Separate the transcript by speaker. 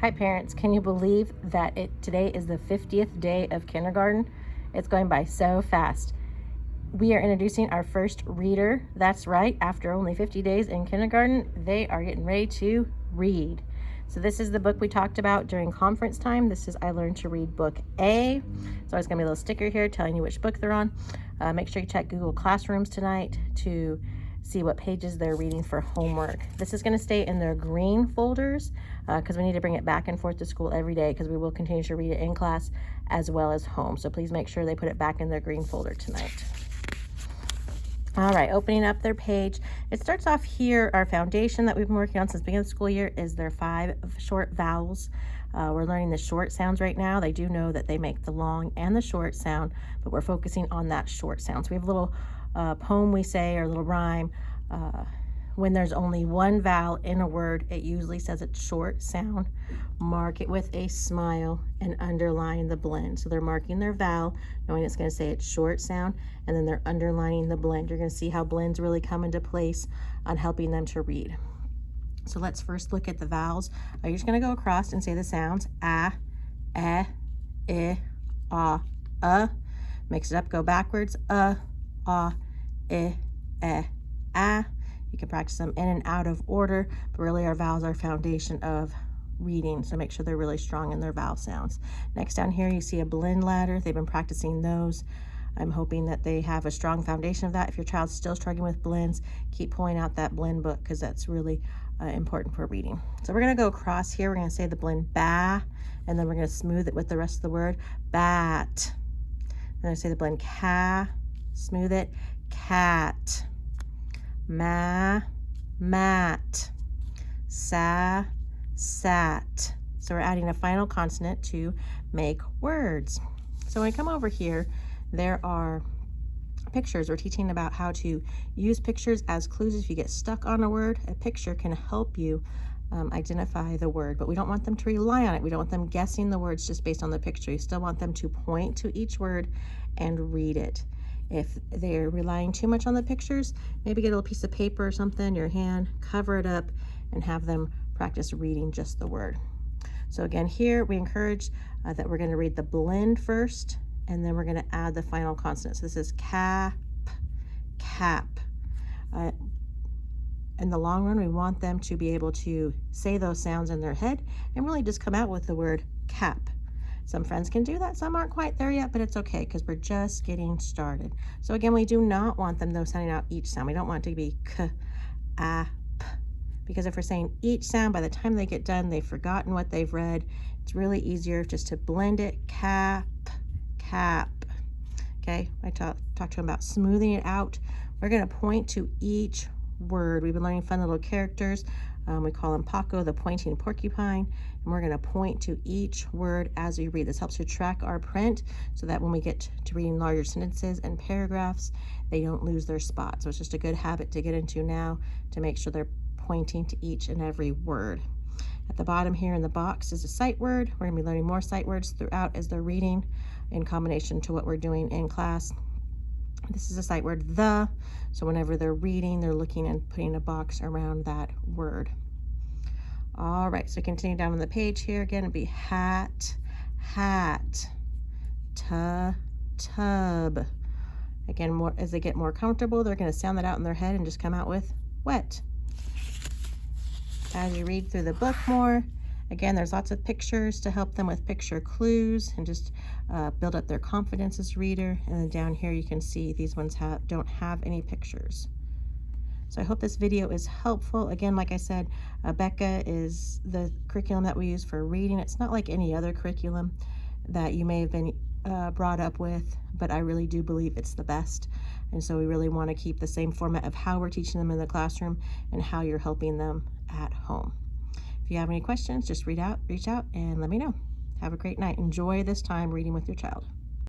Speaker 1: Hi parents, can you believe that today is the 50th day of kindergarten? It's going by so fast. We are introducing our first reader. That's right, after only 50 days in kindergarten, they are getting ready to read. So this is the book we talked about during conference time. This is I Learned to Read Book A. So there's gonna be a little sticker here telling you which book they're on. Make sure you check Google Classrooms tonight to see what pages they're reading for homework. This is going to stay in their green folders because we need to bring it back and forth to school every day because we will continue to read it in class as well as home. So please make sure they put it back in their green folder tonight. All right, opening up their page. It starts off here. Our foundation that we've been working on since the beginning of the school year is their 5 short vowels. We're learning the short sounds right now. They do know that they make the long and the short sound, but we're focusing on that short sound. So we have a little poem we say, or a little rhyme. When there's only one vowel in a word, it usually says it's short sound. Mark it with a smile and underline the blend. So they're marking their vowel, knowing it's going to say it's short sound, and then they're underlining the blend. You're going to see how blends really come into place on helping them to read. So let's first look at the vowels. You're just going to go across and say the sounds. A, I, Mix it up, go backwards. I, A. You can practice them in and out of order, but really our vowels are foundation of reading, so make sure they're really strong in their vowel sounds. Next down here, you see a blend ladder. They've been practicing those. I'm hoping that they have a strong foundation of that. If your child's still struggling with blends, keep pulling out that blend book because that's really important for reading. So we're going to go across here. We're going to say the blend ba, and then we're going to smooth it with the rest of the word. Bat. Then I say the blend ca, smooth it. Cat. Ma, mat. Sa, sat. So we're adding a final consonant to make words. So when we come over here, there are pictures. We're teaching about how to use pictures as clues. If you get stuck on a word, a picture can help you identify the word, but we don't want them to rely on it. We don't want them guessing the words just based on the picture. You still want them to point to each word and read it. If they're relying too much on the pictures, maybe get a little piece of paper or something in your hand, cover it up, and have them practice reading just the word. So again, here we encourage that we're going to read the blend first, and then we're going to add the final consonant. So this is cap, cap. In the long run, we want them to be able to say those sounds in their head and really just come out with the word cap. Some friends can do that, some aren't quite there yet, but it's okay because we're just getting started. So again, we do not want them though sounding out each sound. We don't want it to be k, a, p, because if we're saying each sound, by the time they get done, they've forgotten what they've read. It's really easier just to blend it, cap, cap. Okay, I talked to them about smoothing it out. We're going to point to each word. We've been learning fun little characters. We call him Paco, the pointing porcupine, and we're going to point to each word as we read. This helps to track our print so that when we get to reading larger sentences and paragraphs, they don't lose their spot. So it's just a good habit to get into now to make sure they're pointing to each and every word. At the bottom here in the box is a sight word. We're going to be learning more sight words throughout as they're reading in combination to what we're doing in class. This is a sight word, the. So whenever they're reading, they're looking and putting a box around that word. All right, so continue down on the page here. Again, it'd be hat, hat, tub. Again, more as they get more comfortable, they're going to sound that out in their head and just come out with wet. As you read through the book more, again, there's lots of pictures to help them with picture clues and just build up their confidence as a reader. And then down here you can see these ones don't have any pictures. So I hope this video is helpful. Again, like I said, Becca is the curriculum that we use for reading. It's not like any other curriculum that you may have been brought up with, but I really do believe it's the best. And so we really want to keep the same format of how we're teaching them in the classroom and how you're helping them at home. If you have any questions, just reach out and let me know. Have a great night. Enjoy this time reading with your child.